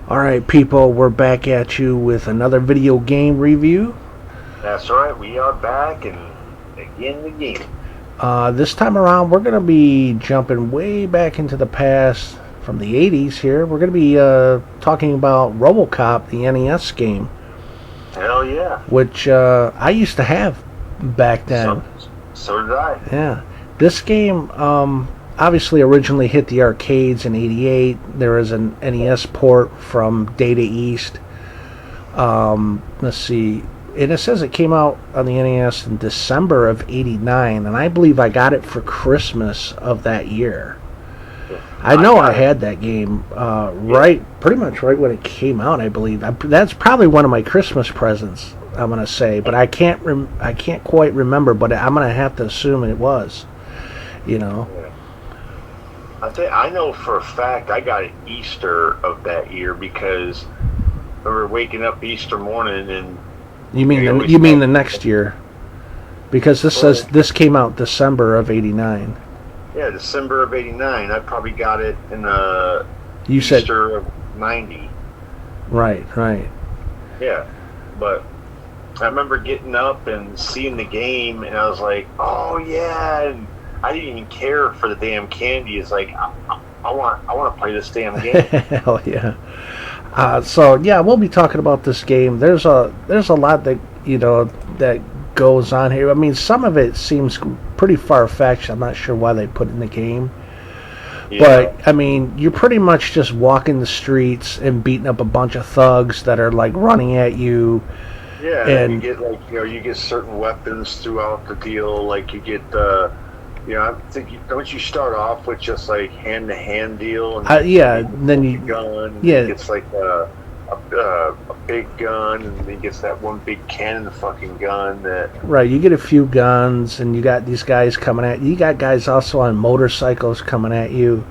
Alright, people, we're back at you with another video game review. That's right, we are back and again. This time around, we're going to be jumping way back into the past from the 80s here. We're going to be talking about Robocop, the NES game. Hell yeah. Which I used to have back then. So did I. Yeah. This game obviously originally hit the arcades in 88. There is an NES port from Data East. Let's see. And it says it came out on the NES in December of 89. And I believe I got it for Christmas of that year. I know I had that game pretty much right when it came out, I believe. That's probably one of my Christmas presents, I'm going to say. But I can't quite remember, but I'm going to have to assume it was, you know. I know for a fact I got it Easter of that year because we were waking up Easter morning and... You mean the next year? Because this says this came out December of 89. Yeah, December of 89. I probably got it in Easter of 90. Right. Yeah, but I remember getting up and seeing the game, and I was like, "Oh yeah!" And I didn't even care for the damn candy. It's like I want to play this damn game. Hell yeah! So yeah, we'll be talking about this game. There's a lot that that goes on here. I mean, some of it seems pretty far-fetched. I'm not sure why they put it in the game. Yeah. But I mean, you're pretty much just walking the streets and beating up a bunch of thugs that are like running at you. Yeah, and you get you get certain weapons throughout the deal. Like you get I think don't you start off with just like hand-to-hand deal? And then you gun. And yeah, it's like a big gun, and then he gets that one big cannon fucking gun. Right, you get a few guns, and you got these guys coming at you. You got guys also on motorcycles coming at you,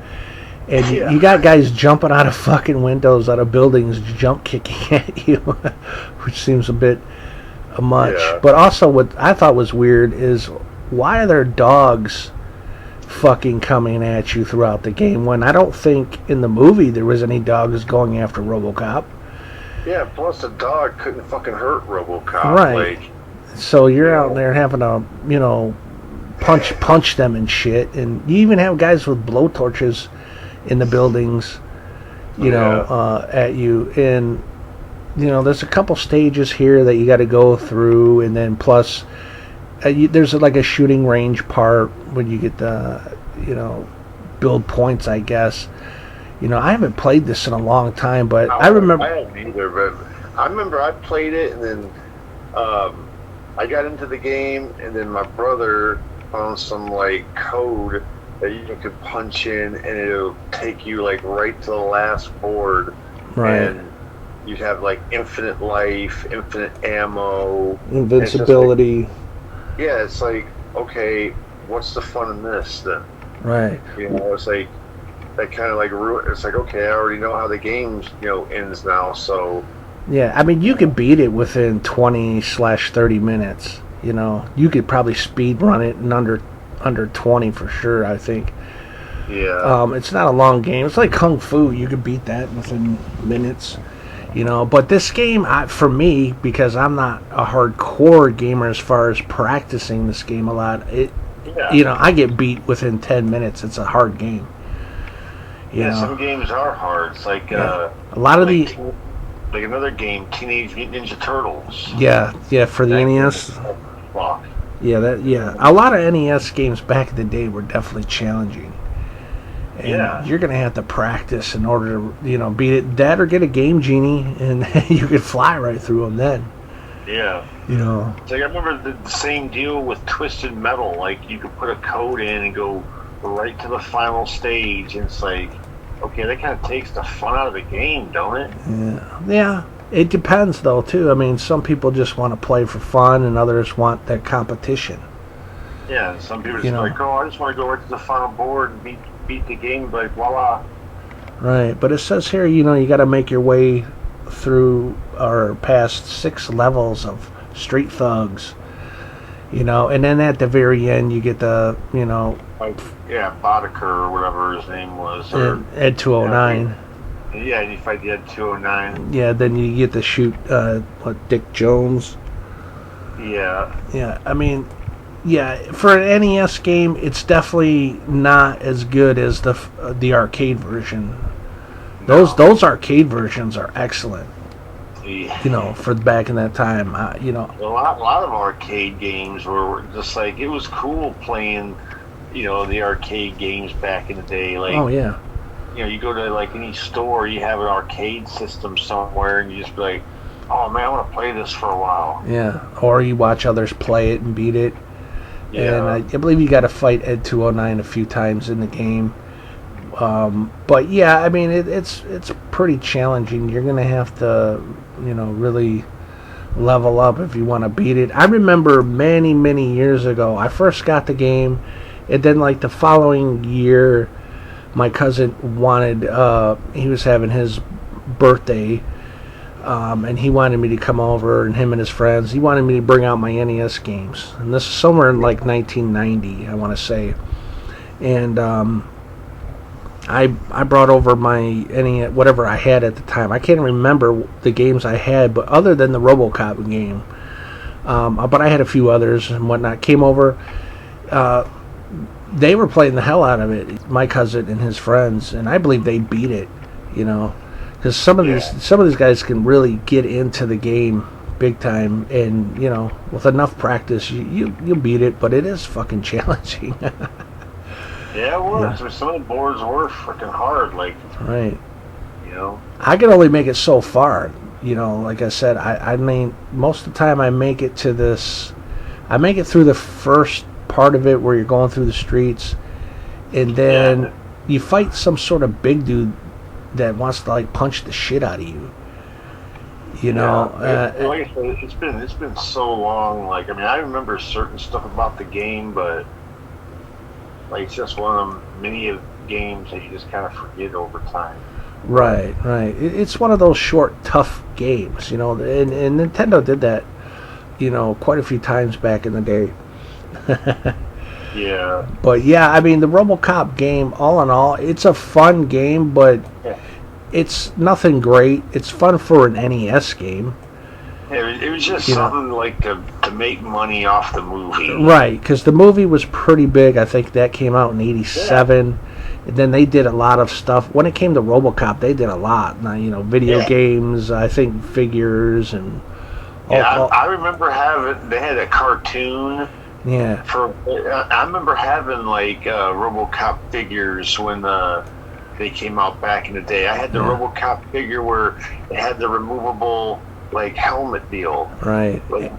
and you got guys jumping out of fucking windows, out of buildings, jump kicking at you, which seems a bit much. Yeah. But also, what I thought was weird is why are there dogs fucking coming at you throughout the game when I don't think in the movie there was any dogs going after Robocop. Yeah, plus the dog couldn't fucking hurt Robocop. Right. So you're out there having to, punch them and shit. And you even have guys with blowtorches in the buildings, at you. And, there's a couple stages here that you got to go through. And then plus, there's like a shooting range part when you get the, build points, I guess. I haven't played this in a long time, but I remember... I haven't either, but I remember I played it, and then I got into the game, and then my brother found some, code that you could punch in, and it'll take you, right to the last board. Right. And you'd have, infinite life, infinite ammo. Invincibility. It's like, okay, what's the fun in this, then? Right. It's like... That kind of it's like, okay, I already know how the game ends now, so yeah, I mean, you could beat it within 20/30 minutes. You could probably speed run it in under 20 for sure, I think. Yeah. It's not a long game. It's like Kung Fu. You could beat that within minutes. But this game, for me, because I'm not a hardcore gamer as far as practicing this game a lot, I get beat within 10 minutes. It's a hard game. Some games are hard. It's like a lot of like another game, Teenage Mutant Ninja Turtles. Yeah, for the NES. A lot of NES games back in the day were definitely challenging. And you're gonna have to practice in order to, beat it. That or get a Game Genie, and you could fly right through them then. Yeah. It's like I remember the same deal with Twisted Metal. Like you could put a code in and go right to the final stage, and it's like, okay, that kind of takes the fun out of the game, don't it? Yeah. It depends, though, too. I mean, some people just want to play for fun, and others want that competition. Yeah, some people just like, oh, I just want to go right to the final board and beat the game, like, voila. Right, but it says here, you got to make your way through or past 6 levels of Street Thugs, and then at the very end, you get the, Boddicker or whatever his name was. Ed 209. Yeah, and you fight the other 209. Yeah, then you get to shoot Dick Jones. Yeah. Yeah, I mean, yeah, for an NES game, it's definitely not as good as the arcade version. No. Those arcade versions are excellent. You know, Yeah. for back in that time, you know. A lot of arcade games were just like, it was cool playing, the arcade games back in the day. Like, Oh yeah, you go to like any store, you have an arcade system somewhere, and you just be like, oh man, I want to play this for a while. yeah. Or you watch others play it and beat it. And Yeah. I believe you got to fight Ed 209 a few times in the game. But yeah, I mean it's pretty challenging. You're gonna have to, really level up if you want to beat it. I remember many years ago, I first got the game, and then like the following year, my cousin wanted. He was having his birthday. And he wanted me to come over, and him and his friends. He wanted me to bring out my NES games, and this is somewhere in like 1990, I want to say. And I brought over my NES, whatever I had at the time. I can't remember the games I had, but other than the Robocop game, but I had a few others and whatnot. Came over. They were playing the hell out of it, my cousin and his friends, and I believe they beat it. Because some of these guys can really get into the game big time, and with enough practice, you beat it. But it is fucking challenging. Yeah, it was. Yeah. Some of the boards were freaking hard. Like, Right. you know. I can only make it so far. Like I said, I mean, most of the time I make it to this. I make it through the first part of it where you're going through the streets, and then Yeah. you fight some sort of big dude that wants to like punch the shit out of you. Like I said, it's been so long. Like, I mean, I remember certain stuff about the game, but like, it's just one of them many of games that you just kind of forget over time. Right. It's one of those short, tough games, and Nintendo did that, quite a few times back in the day. Yeah. But yeah, I mean, the RoboCop game, all in all, it's a fun game, but Yeah. it's nothing great. It's fun for an NES game. It was just You know. something like to make money off the movie. Right, because the movie was pretty big. I think that came out in '87, and then they did a lot of stuff. When it came to RoboCop, they did a lot. Now, video Yeah. games, I think figures, and Yeah, I remember they had a cartoon yeah, I remember having like RoboCop figures when they came out back in the day. I had the Yeah. RoboCop figure where it had the removable like helmet deal, right. like,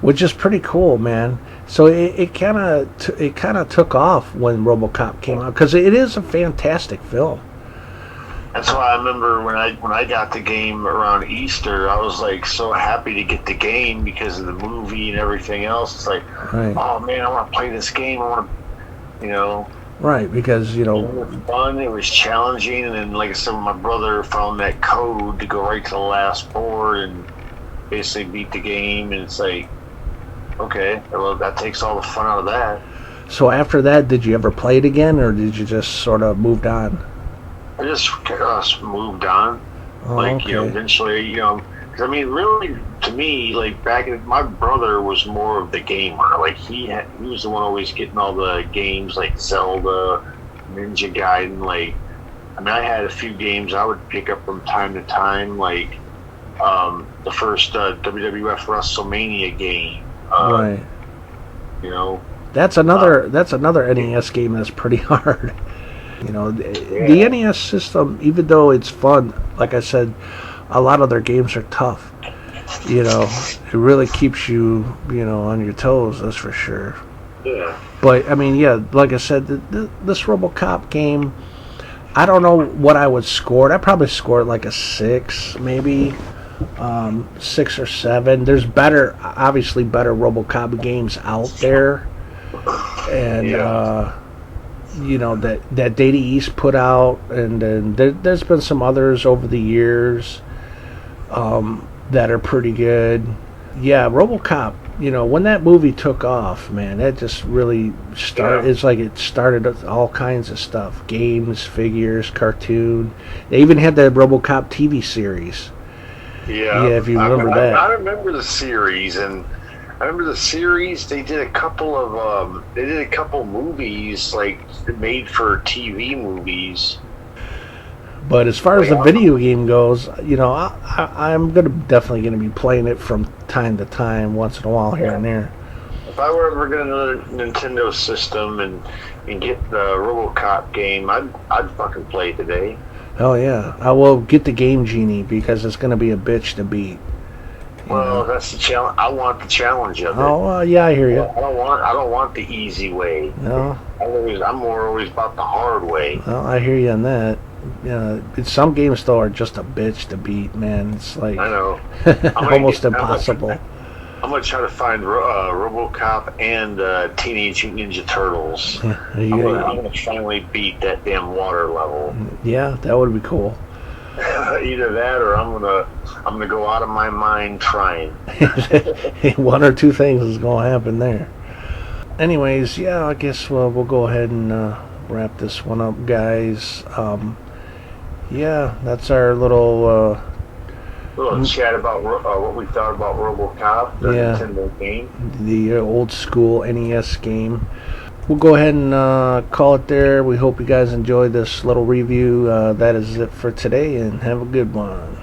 Which is pretty cool, man. So it kind of took off when RoboCop came out because it is a fantastic film. That's why I remember when I got the game around Easter, I was like so happy to get the game because of the movie and everything else. It's like, Right. oh man, I want to play this game. I want to, Right, because It was fun. It was challenging, and then, like I said, my brother found that code to go right to the last board and basically beat the game. And it's like, okay, well, that takes all the fun out of that. so after that, did you ever play it again, or did you just sort of moved on? I just moved on. Oh, Like, okay. eventually, 'cause I mean, really, to me, like my brother was more of the gamer. Like, he was the one always getting all the games, like Zelda, Ninja Gaiden. Like, I mean, I had a few games I would pick up from time to time, like the first WWF WrestleMania game. Right. You know, That's another NES game that's pretty hard. The Yeah. NES system, even though it's fun, like I said, a lot of their games are tough. It really keeps you, on your toes. That's for sure. yeah, But I mean, yeah, like I said, this RoboCop game, I don't know what I would score it. I probably score it like a 6, maybe 6 or 7. There's obviously better RoboCop games out there, and Yeah. that Data East put out, and then there's been some others over the years that are pretty good. Yeah, RoboCop when that movie took off, man, that just really started. Yeah. It's like it started all kinds of stuff: games, figures, cartoon. They even had the RoboCop TV series. Yeah, Yeah, if you remember that. I remember the series, and I remember the series. They did a couple movies like made for TV movies. But as far as Like, the video game goes, I'm definitely gonna be playing it from time to time, once in a while, here yeah, and there. if I were ever get another Nintendo system and get the RoboCop game, I'd fucking play today. Hell yeah, I will get the Game Genie because it's gonna be a bitch to beat. You Well, know. that's the challenge. I want the challenge of it. Oh yeah, I hear you. I don't want the easy way. No, I'm more always about the hard way. well, I hear you on that. Yeah, some games though are just a bitch to beat, man. It's like I know. almost impossible. I'm gonna try to find RoboCop and Teenage Mutant Ninja Turtles. I'm gonna finally beat that damn water level. Yeah, that would be cool. Either that, or I'm gonna go out of my mind trying. One or two things is gonna happen there. Anyways, yeah, I guess we'll go ahead and wrap this one up, guys. Yeah, that's our little Little chat about what we thought about RoboCop, the Yeah. Nintendo game. the old school NES game. We'll go ahead and call it there. We hope you guys enjoyed this little review. That is it for today, and have a good one.